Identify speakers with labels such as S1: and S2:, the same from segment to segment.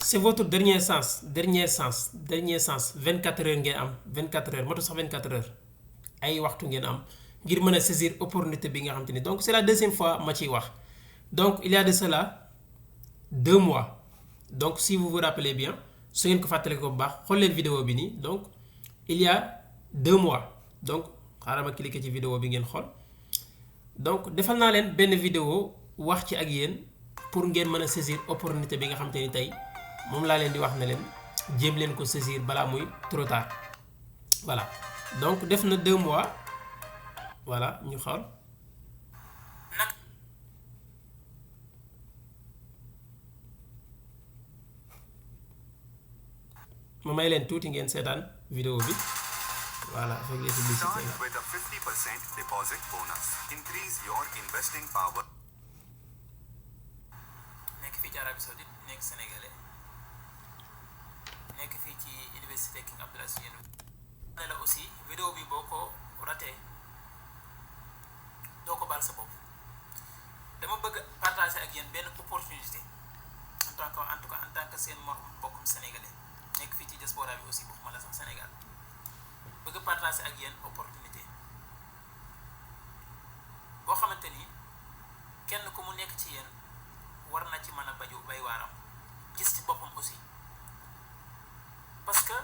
S1: c'est votre dernier sens 24 heures ngeen am 24 heures moto sax 24 heures ay waxtu ngeen am ngir mën a saisir opportunité bi nga xam te ni donc c'est la deuxième fois ma ciy wax donc il y a de cela 2 mois donc si vous vous rappelez bien su ngeen ko fàttale ko bu baax xool leen vidéo bi nii donc il y a 2 mois donc xaaral ma cliquer ci vidéo bi ngeen xool donc defal naa leen benn vidéo wax ci ak yéen pour ngeen mën a saisir opportunité bi nga xam te ni tey moom laa leen di wax ne leen jéem leen ko saisir balaa muy trop tard voilà donc def na 2 mois voilà ñu xool ma may leen tuuti ngeen seetaan vidéo bi voilà avec les publicités
S2: Start with a 50% deposit bonus. Increase your investing power.
S3: nekk fii ci Arabie Saoudite nekk sénégalais nekk fii ci université King Abdulaziz ne la aussi vidéo bi boo ko raté doo ko baal sa bopp dama bëgg partager ak yéen benn opportunité en tout cas en tant que seen mbokkum sénégalais nekk fii ci diaspora bi aussi waxuma la sax Sénégal bëgg partager ak yéen opportunité boo xamante ni kenn ku mu nekk ci yéen war na ci mën a bay waaram gis ci boppam aussi parce que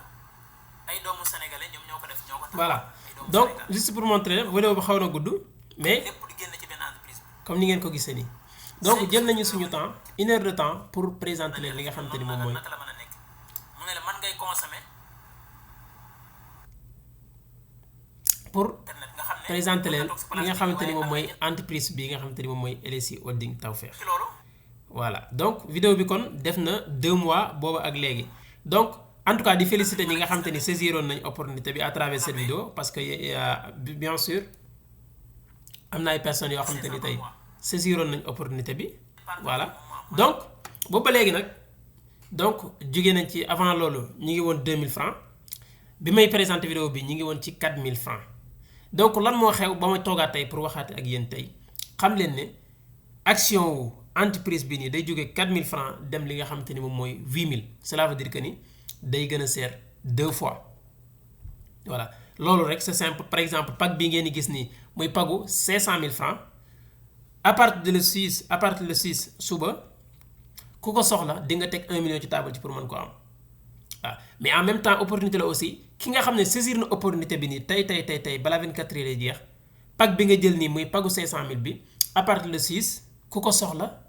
S3: ay doomu sénégalais ñoom ñoo ko def ñoo ko tax
S1: voilà donc juste pour montrer vidéo bi xaw na gudd mais
S3: lépp di génn ci benn entreprise bi
S1: comme ni ngeen ko gisee nii donc jël nañu suñu temps 1 heure de temps pour présenter leen li nga xamante ni moom mooy
S3: naka la mën a nekk mu ne la mën ngay consommer
S1: pour
S3: internet nga xam ne
S1: présenter leen li nga xamante ni moom mooy
S3: ci
S1: entreprise bi nga xamante ni moom mooy LSI Holding Tawfekh
S3: loolu
S1: voilà donc vidéo bi kon def na 2 mois booba ak léegi donc en tout cas di féliciter ñi nga xamante ni saisiroon nañ opportunité bi à travers cette vidéo parce que bien sûr am na ay personnes yoo xamante ni tey saisiroon nañ opportunité bi voilà donc boobu ba léegi nag donc jóge nañ ci avant loolu ñi ngi woon 2000 francs bi may présenter vidéo bi ñi ngi woon ci 4000 francs donc lan moo xew ba ma toogaat tey pour waxaate ak yéen tey xam leen ne action wu entreprise bi nii day jóge 4000 francs dem li nga xamante ni moom mooy 8000 cela veut dire que ni day gën a seer 2 fois voilà loolu rek c'est simple par exemple pack bi ngeen di gis nii muy pagu 500 000 francs à partir de le 6 suba ku ko soxla di nga teg 1 million ci table ci pour mën ko am waaw mais en même temps opportunité la aussi ki nga xam ne saisir na opportunité bi nii tey balaa 24 heures lay jeex pack bi nga jël nii muy pagu 500 000 bi à partir de le 6 ku ko soxla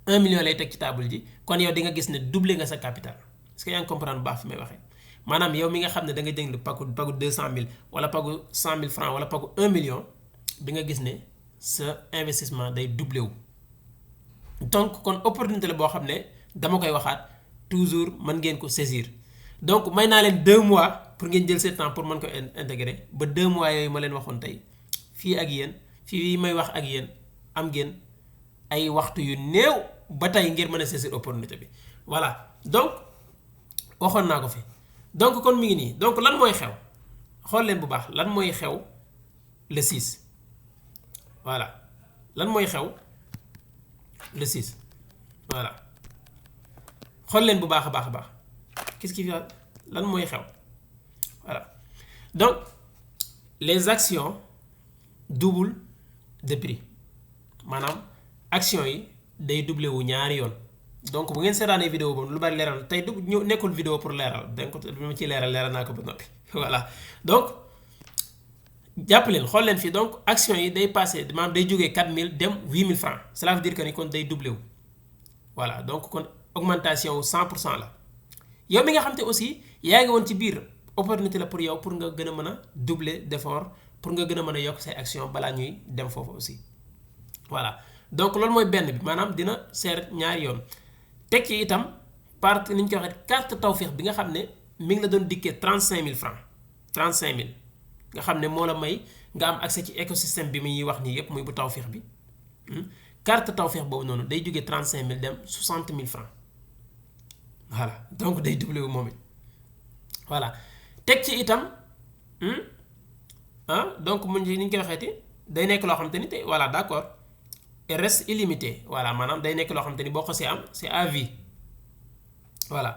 S1: 1 million lay teg ci table ji kon yow di nga gis ne doublé nga sa capital est-ce que yaa ngi comprendre bu baax fi may waxee maanaam yow mi nga xam ne da nga jënd pagu 200 000 wala pagu 100 000 francs wala pagu 1 million di nga gis ne sa investissement day doublé wu. donc kon opportunité la boo xam ne dama koy waxaat toujours mën ngeen ko saisir donc may naa leen 2 mois pour ngeen jël seen temps pour mën ko intégrer ba 2 mois yooyu ma leen waxoon tey fii ak yéen fii may wax ak yéen am ngeen ay waxtu yu néew ba tey ngeen mën a saisir opportunité bi voilà donc waxoon naa ko fi donc kon mi ngi nii donc lan mooy xew xool leen bu baax lan mooy xew le 6 voilà lan mooy xew le 6 voilà xool leen bu baax a baax qu'est-ce qui va lan mooy xew voilà donc les actions doublent de prix maanaam action yi day doublé wu ñaari yoon donc bu ngeen seetaanee vidéo boobu lu bari leeral tey du ñu nekkul vidéo pour leeral donc bi ma ciy leeral naa ko ba noppi voilà donc jàpp leen xool leen fii donc action yi day passé maanaam day jógee 4000 dem 8000 francs cela veut dire que ni kon day doublé wu voilà donc kon augmentation wu 100% la yow mi nga xam te aussi yaa ngi woon ci biir opportunité la pour yow pour nga gën a mën a doubler d'effort pour nga gën a mën a yokk say action balaa ñuy dem foofu aussi voilà donc loolu mooy benn bi maanaam dina seer ñaari yoon teg ci itam part ni ñu koy waxee carte Tawfekh bi nga xam ne mi ngi la doon dikkee 35000 francs 35000 nga xam ne moo la may nga am accès ci écosystème bi muy wax nii yépp muy bu Tawfekh bi carte Tawfekh boobu noonu day jógee 35000 dem 60000 francs voilà donc day doublé wu moom it voilà teg ci itam donc mu ni ñu koy waxeeti day nekk loo xamante ni te voilà d'accord et reste illimité voilà maanaam day nekk loo xamante ni boo ko see am c'est à vie voilà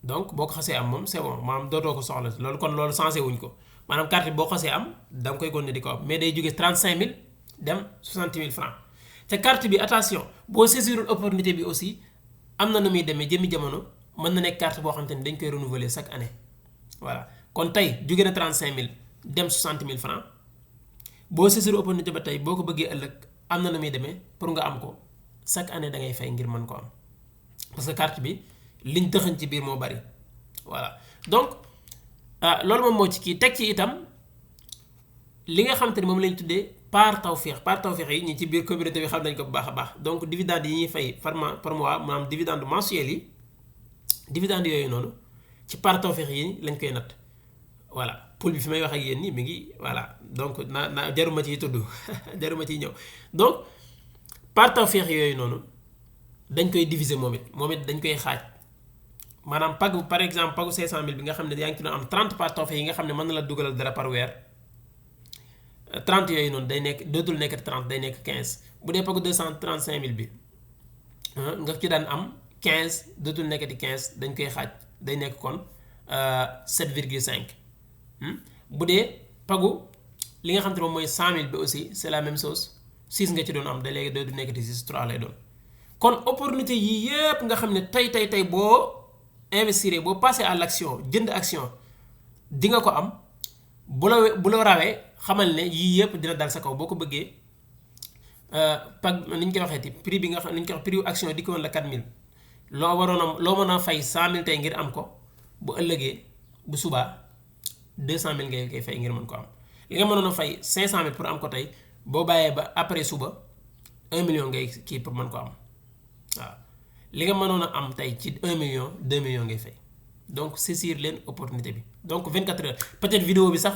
S1: donc boo ko xasee am moom c'est bon maanaam dootoo ko soxla loolu kon loolu changé wuñ ko maanaam carte bi boo xasee am da nga koy continuer di ko am mais day jóge 35000 dem 60000 francs te carte bi attention boo saisirul opportunité bi aussi am na nu muy demee jëmi jamono mën na nekk carte boo xamante ni dañ koy renouveler chaque année voilà kon tey jóge na 35000 dem 60000 francs boo saisirul opportunité ba tey boo ko bëggee ëllëg am na nu muy demee pour nga am ko chaque année da ngay fay ngir mën ko am parce que carte bi liñ dëxañ ci biir moo bari voilà donc loolu moom moo ci kii teg ci itam li nga xamante ni moom lañ tuddee part tawféex yi ñi ci biir communauté bi xam nañ ko bu baax a baax donc dividende yi ñuy fay par mois maanaam dividende mensuel yi dividende yooyu noonu ci part tawféex yi lañ koy natt voilà pool bi fi may wax ak yéen nii mi ngi voilà donc na jaruma ciy tudd jaruma ciy ñëw donc part tawféex yooyu noonu dañ koy diviser moom it dañ koy xaaj maanaam pagu par exemple pagu 500000 bi nga xam ne yaa ngi ci doon am 30 part tawféex yi nga xam ne mën na la dugalal dara par weer 30 yooyu noonu day nekk dootul nekk 30 day nekk 15 bu dee pagu 235000 bi nga ci daan am 15 dootul nekk di 15 dañ koy xaaj day nekk kon 7,5 bu dee pagu li nga xam te moom mooy 100000 bi aussi c'est la même chose 6 nga ci doon am da léegi dootul nekk di 6 3 lay doon kon opportunité yii yépp nga xam ne tey boo investir boo passé à l'action jënd action di nga ko am bu la rawee xamal ne yii yépp dina dal sa kaw boo ko bëggee pag ni ñu koy waxeeti prix bi nga xam ni ñu koy wax prix action di ko woon la 4000 loo mën a fay 100000 tey ngir am ko bu ëllëgee bu subaa 200000 ngay koy fay ngir mën ko am li nga mënoon a fay 500000 pour am ko tey boo bàyyee ba après suba 1 million ngay kii pour mën ko am waaw li nga mënoon a am tey ci 1 million 2 millions ngay fay donc saisir leen opportunité bi donc 24 heures peut-être vidéo bi sax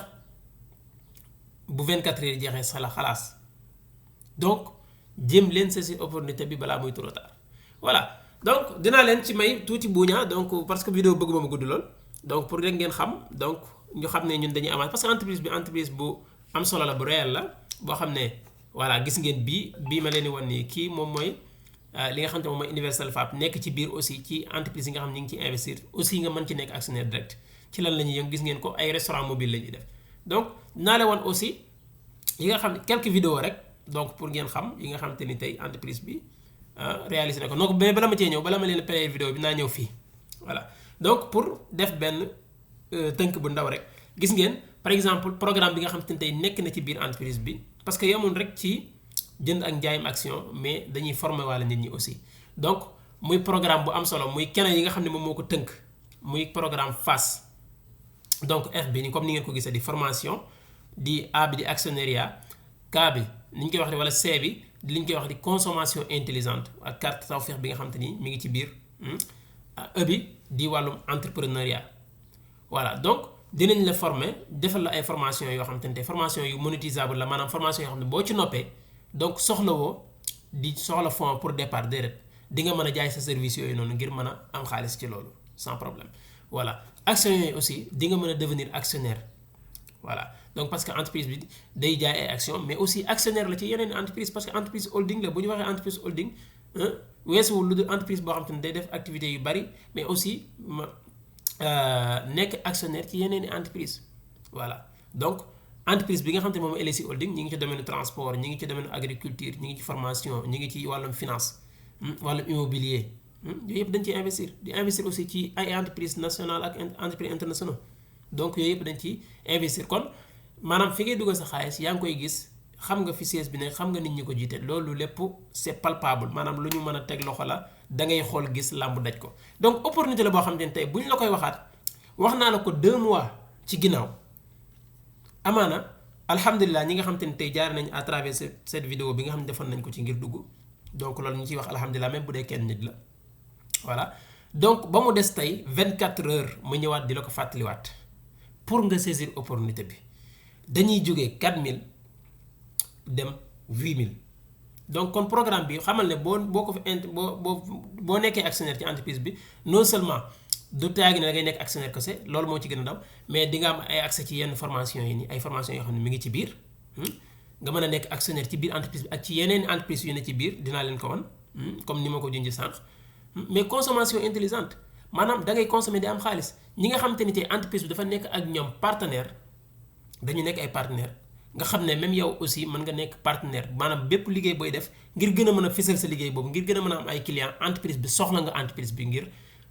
S1: bu 24 heures jeexee sala xalaas donc jéem leen saisir opportunité bi balaa muy trop tard voilà donc dinaa leen ci may tuuti buuñaa donc parce que vidéo bëgguma mu gudd lool donc pour rek ngeen xam donc ñu xam ne ñun dañuy amaat parce que entreprise bu am solo la bu réel la boo xam ne voilà gis ngeen bii ma leen di wan nii kii moom mooy li nga xam ne moom mooy Universal Fab nekk ci biir aussi ci entreprise yi nga xam ne ñu ngi ci investir aussi nga mën ci nekk actionnaire direct ci lan la ñuy yëngu gis ngeen ko ay restaurant mobile la ñuy def donc naa la wan aussi yi nga xam ne quelques vidéos rek donc pour ngeen xam yi nga xam te ni tey entreprise bi réalisé na ko donc mais bala ma cee ñëw bala ma leen play vidéo bi naa ñëw fii voilà donc pour def benn tënk bu ndaw rek gis ngeen par exemple programme bi nga xam te ni tey nekk na ci biir entreprise bi parce que yemul rek ci jënd ak njaayam action mais dañuy former walla nit ñi aussi donc muy programme bu am solo muy keneen yi nga xam ne moom moo ko tënk muy programme FAS donc F bi ni comme ni ngeen ko gisee di formation di A bi di actionnariat K bi ni ñu koy wax di walla C bi di li ñu koy wax di consommation intelligente ak carte tawféex bi nga xam te ni mi ngi ci biir E bi di wàllum entrepreneuriat voilà donc dinañ la former defal la ay formation yoo xam te ne formation yu monétisable la maanaam formation yoo xam ne boo ci noppee donc soxlawoo di soxla fond pour départ déedéet di nga mën a jaay sa service yooyu noonu ngir mën a am xaalis ci loolu sans problème voilà action yooyu aussi di nga mën a devenir actionnaire voilà donc parce que entreprise bi day jaay ay action mais aussi actionnaire la ci yeneen entreprise parce que entreprise holding la bu ñu waxee entreprise holding weesuwul lu dul entreprise boo xam te ne day def activité yu bari mais aussi nekk actionnaire ci yeneen i entreprise voilà donc entreprise bi nga xam te ne moom LSI holding ñi ngi ci domaine transport ñi ngi ci domaine agriculture ñi ngi ci formation ñi ngi ci wàllum finance wàllum immobilier yooyu yëpp dañ ciy investir di investir aussi ci ay entreprise nationale ak entreprise internationale donc yooyu yëpp dañ ciy investir kon maanaam fi ngay dugal sa xaalis yaa ngi koy gis xam nga fi siège bi ne xam nga nit ñi ko jiite loolu lépp c'est palpable maanaam lu ñu mën a teg loxo la da ngay xool gis làmb daj ko donc opportunité la boo xam ne tey bu ñu la koy waxaat wax naa la ko 2 mois ci ginnaaw amaana alhamdulilah ñi nga xam te ne tey jaar nañ à travers cette vidéo bi nga xam ne defoon nañ ko ci ngir dugg donc loolu ñu ciy wax alhamdulilah même bu dee kenn nit la voilà donc ba mu des tey 24 heures mu ñëwaat di la ko fàttaliwaat pour nga saisir opportunité bi dañuy jógee 4000 dem 8000 donc kon programme bi xamal ne boo ko fi boo nekkee actionnaire ci entreprise bi non seulement du taagi ne da ngay nekk actionnaire kese loolu moo ci gën a ndaw mais di nga am ay accès ci yenn formation yi nii ay formation yoo xam ne mi ngi ci biir nga mën a nekk actionnaire ci biir entreprise bi ak ci yeneen entreprise yu ne ci biir dinaa leen ko wan comme ni ma ko junj sànq mais consommation intelligente maanaam da ngay consommer di am xaalis ñi nga xamante ni tey entreprise bi dafa nekk ak ñoom partenaire dañu nekk ay partenaire nga xam ne même yow aussi mën nga nekk partenaire maanaam bépp liggéey booy def ngir gën a mën a fësal sa liggéey boobu ngir gën a mën a am ay clients entreprise bi soxla nga entreprise bi ngir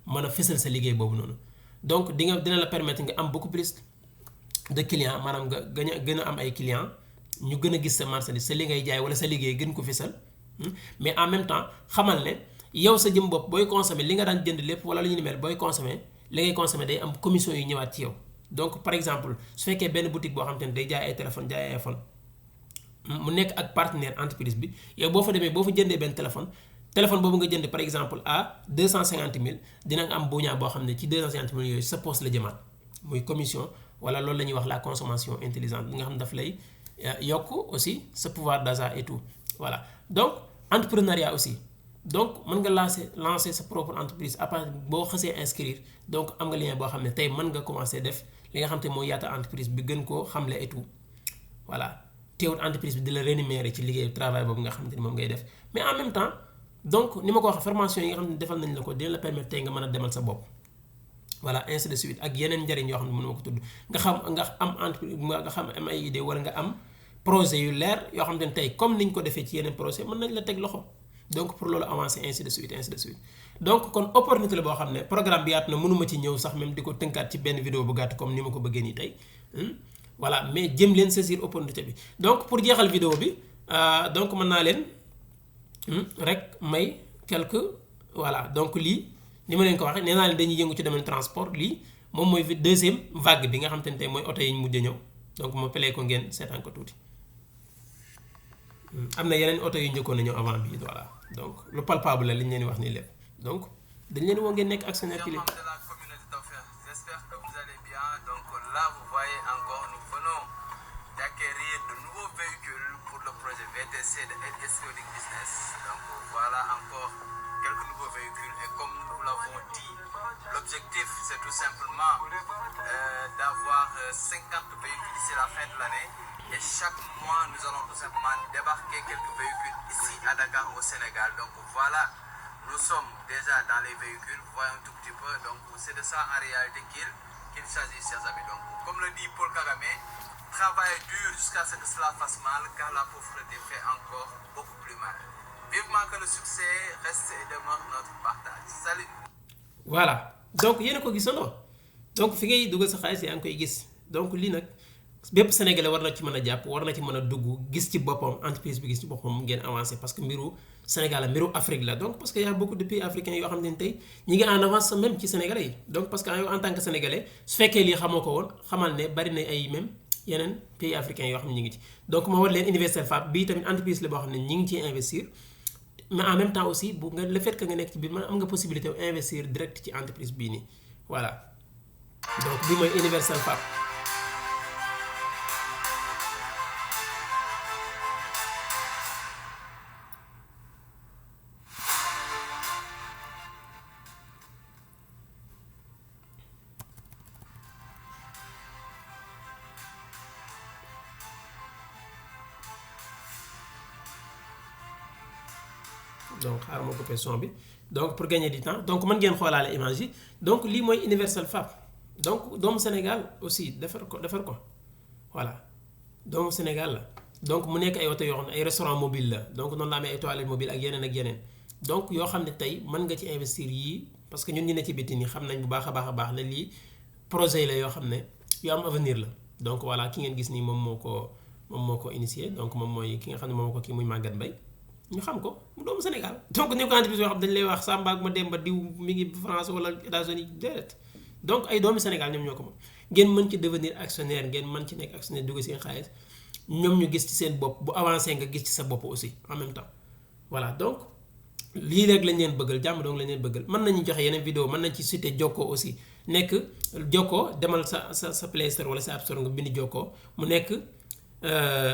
S1: mën a fësal sa liggéey boobu noonu donc dina la permettre nga am beaucoup plus de clients maanaam nga gën a am ay clients ñu gën a gis sa marchandise sa li ngay jaay wala sa liggéey gën ko fësal mais en même temps xamal ne yow sa jëm bopp booy consommer li nga daan jënd lépp wala lu ñu ni mel booy consommer li ngay consommer day am commission yu ñëwaat ci yow donc par exemple su fekkee benn boutique boo xam te ne day jaay ay téléphone jaay ay iPhone mu nekk ak partenaire entreprise bi yow boo fa demee boo fa jëndee benn téléphone boobu nga jënd par exemple à 250 000 dina nga am buñaa boo xam ne ci 250 000 yooyu sa poste la jëmaat muy commission wala loolu la ñuy wax la consommation intelligente bi nga xam ne daf lay yokk aussi sa pouvoir d'achat et tout voilà donc entrepreneuriat aussi donc mën nga lancer sa propre entreprise à part boo xasee inscrire donc am nga lien boo xam ne tey mën nga commencer def li nga xam te mooy yaata entreprise bi gën koo xamle et tout voilà teewut entreprise bi di la rémunérer ci liggéeyu travail boobu nga xamante ni moom ngay def mais en même temps donc ni ma ko waxee formation yi nga xam ne defal nañ la ko dina la permettre tey nga mën a demal sa bopp voilà ainsi de suite ak yeneen njariñ yoo xam ne mënu ma ko tudd nga am entreprise nga xam am ay idée wala nga am projet yu leer yoo xam ne tey comme niñ ko defee ci yeneen projet mën nañ la teg loxo donc pour loolu avancer ainsi de suite donc kon opportunité la boo xam ne programme bi yaatu na mënuma ci ñëw sax même di ko tënkaat ci benn vidéo bu gàtt comme ni ma ko bëggee nii tey voilà mais jëm leen saisir opportunité bi donc pour jeexal vidéo bi donc mën naa leen rek may quelques voilà donc lii ni ma leen ko waxee nee naa leen dañuy yëngu ci domaine transport lii moom mooy deuxième vague bi nga xam te ne tey mooy oto yi ñu mujj ñëw donc ma pelee ko ngeen seetaan ko tuuti am na yeneen oto yu njëkkoon a ñëw avant bi voilà donc lu palpable la li ñu leen wax nii lépp donc dañ leen woo ngeen nekk actionnaire ci lii.
S4: J'espère que vous allez bien. Donc là, vous voyez encore, nous venons d'acquérir de nouveaux véhicules pour le projet VTC de Edionic Business. Donc voilà encore quelques nouveaux véhicules. Et comme nous l'avons dit, l'objectif c'est tout simplement d'avoir 50 véhicules d'ici la fin de l'année. Et chaque mois, nous allons tout simplement débarquer quelques véhicules ici à Dakar au Sénégal. Donc voilà, nous sommes déjà dans les véhicules, vous voyez un tout petit peu. Donc c'est de ça en réalité qu'il s'agit, chers amis. Donc comme le dit Paul Kagame, travaillez dur jusqu'à ce que cela fasse mal, car la pauvreté fait encore beaucoup plus mal. Vivement que le succès reste et demeure notre partage. Salut.
S1: Voilà, donc yéen a ko gisandoo donc fi ngay dugal sa xaalis yaa ngi koy gis donc lii nag bépp Sénégalais war na ci mën a jàpp war na ci mën a dugg gis ci boppam entreprise bi gis ci boppam ngeen avancé parce que mbiru Sénégal la mbiru Afrique la donc parce que y a beaucoup de pays africains yoo xam ne tey ñi ngi en avance même ci Sénégalais yi donc parce que yow en tant que Sénégalais su fekkee lii xamoo ko woon xamal ne bari na ay même yeneen pays africains yoo xam ne ñi ngi ci donc ma war leen Universal Fab bii tamit entreprise la boo xam ne ñi ngi ciy investir mais en même temps aussi bu nga le fait que nga nekk ci biir man am nga possibilité investir direct ci entreprise bii nii voilà donc bi mooy Universal Fab. donc xaaral ma coupé son bi donc pour gagner du temps donc mën ngeen xoolaale image yi donc lii mooy Universal Fab donc doomu Sénégal aussi defar ko voilà doomu Sénégal la donc mu nekk ay oto yoo xam ne ay restaurant mobile la donc noonu la amee ay toilettes mobile ak yeneen donc yoo xam ne tey mën nga ci investir yii parce que ñun ñu ne ci biti nii xam nañ bu baax a baax ne lii projet la yoo xam ne yu am avenir la donc voilà ki ngeen gis nii moom moo ko initié donc moom mooy ki nga xam ne moom moo ko kii muy Maguette Mbaye ñu xam ko mu doomu Sénégal donc ni ko entreprise yoo xam dañ lay wax Samba ak Mademba diw mi ngi France wala États-Unis déedéet donc ay doomu Sénégal ñoom ñoo ko moom ngeen mën ci devenir actionnaire ngeen mën ci nekk actionnaire dugg seen xaalis ñoom ñu gis ci seen bopp bu avancé nga gis ci sa bopp aussi en même temps voilà donc lii rek lañ leen bëggal jàmm donc lañ leen bëggal mën nañu joxe yeneen vidéo mën nañ ci cité Jokko aussi nekk Jokko demal sa Play Store wala sa App Store nga bind Jokko mu nekk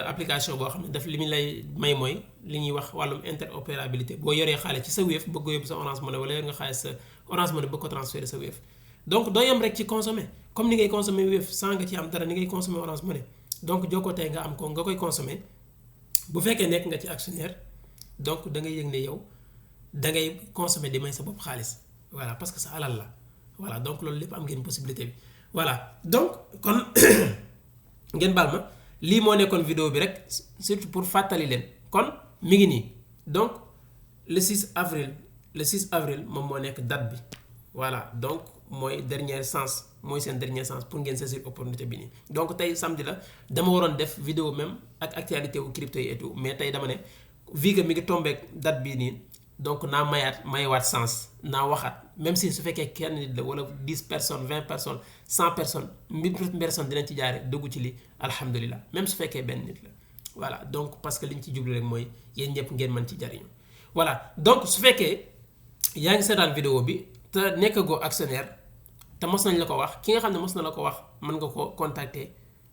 S1: application boo xam ne daf li mu lay may mooy li ñuy wax wàllum interopérabilité boo yoree xaalis ci sa Wave bëgg ko yóbbu sa Orange Money wala yor nga xaalis sa Orange Money bëgg ko transférer sa Wave donc doo yem rek ci consommer comme ni ngay consommer Wave sans nga ci am dara ni ngay consommer Orange Money donc Jokko tey nga am ko nga koy consommer bu fekkee nekk nga ci actionnaire donc da ngay yëg ne yow da ngay consommer di may sa bopp xaalis voilà parce que sa alal la voilà donc loolu lépp am ngeen possibilité bi voilà donc kon ngeen baal ma lii moo nekkoon vidéo bi rek surtout pour fàttali leen kon mi ngi nii donc le 6 avril moom moo nekk date bi voilà donc mooy dernière chance mooy seen dernière chance pour ngeen saisir opportunité bi nii donc tey samedi la dama waroon def vidéo même ak actualité wu crypto yi et tout mais tey dama ne vu que mi ngi tombeek date bii nii donc naa mayawaat chance naa waxaat même si su fekkee kenn nit la wala 10 personnes 20 personnes 100 personnes 1000 personnes dinañ ci jaare dugg ci li alhamdulilah même su fekkee benn nit la voilà donc parce que liñ ci jublu rek mooy yéen ñëpp ngeen mën ci jariñu voilà donc su fekkee yaa ngi seetaan vidéo bi te nekkagoo actionnaire te mos nañ la ko wax ki nga xam ne mos na la ko wax mën nga ko contacter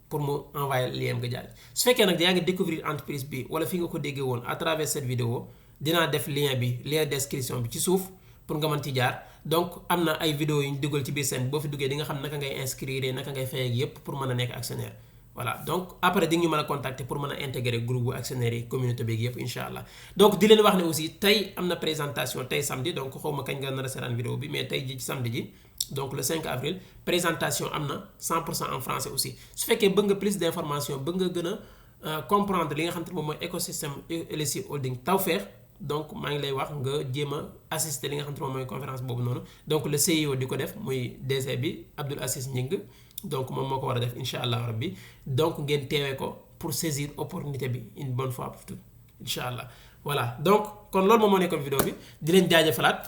S1: pour mu envoyer lien nga jaar su fekkee nag yaa ngi découvrir entreprise bi wala fi nga ko déggee woon à travers cette vidéo dinaa def lien description bi ci suuf pour nga mën ci jaar donc am na ay vidéo yu ñu dugal ci biir seen boo fi duggee di nga xam naka ngay inscrire naka ngay fay ak yépp pour mën a nekk actionnaire voilà donc après di nga ñu mën a contacter pour mën a intégrer groupe bu actionnaire yi communauté bi yépp incha allah donc di leen wax ne aussi tey am na présentation tey samedi donc xaw ma kañ nga nar a seetaan vidéo bi mais tey ji ci samedi ji donc le 5 avril présentation am na 100% en français aussi su fekkee bëgg nga plus d'information bëgg nga gën a comprendre li nga xam te moom mooy écosystème LSI Holding Tawfekh donc maa ngi lay wax nga jéem a assister li nga xam te moom mooy conférence boobu noonu donc le CEO di ko def muy DG bi Abdoul Aziz Ñing donc moom moo ko war a def incha allah rabbi donc ngeen teewee ko pour saisir opportunité bi une bonne fois pour toutes incha allah voilà donc kon loolu moom moo nekkoon vidéo bi di leen jaajëfalaat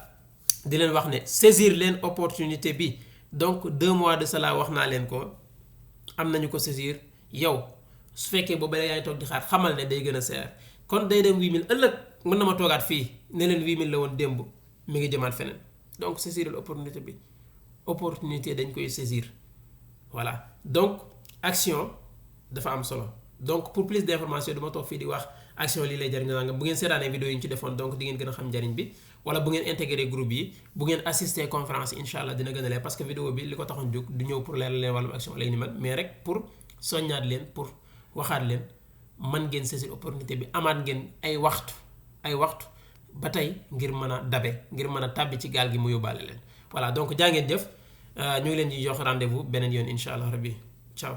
S1: di leen wax ne saisir leen opportunité bi donc 2 mois de cela wax naa leen ko am nañu ko saisir yow su fekkee boobu yaa ngi toog di xaar xamal ne day gën a seer kon day dem 8000 ëllëg mën na ma toogaat fii ne leen 8000 la woon démb mi ngi jëmaat feneen donc saisir opportunité bi opportunité dañ koy saisir voilà donc action dafa am solo donc pour plus d'information du ma toog fii di wax action lii lay jariñ nga bu ngeen seetaanee vidéo yi ñu ci defoon donc di ngeen gën a xam njariñ bi wala bu ngeen intégré groupe yi bu ngeen assister conférence yi incha allah dina gën a leer parce que vidéo bi li ko taxoon jóg du ñëw pour leeral leen wàllum action lay ni mel mais rek pour soññaat leen pour waxaat leen man ngeen saisir opportunité bi amaat ngeen ay waxtu ba tey ngir mën a dabe ngir mën a tàbbi ci gaal gi mu yóbbaale leen voilà donc jaa ngeen jëf ñu ngi leen di jox rendez-vous beneen yoon incha allah rabbi ciao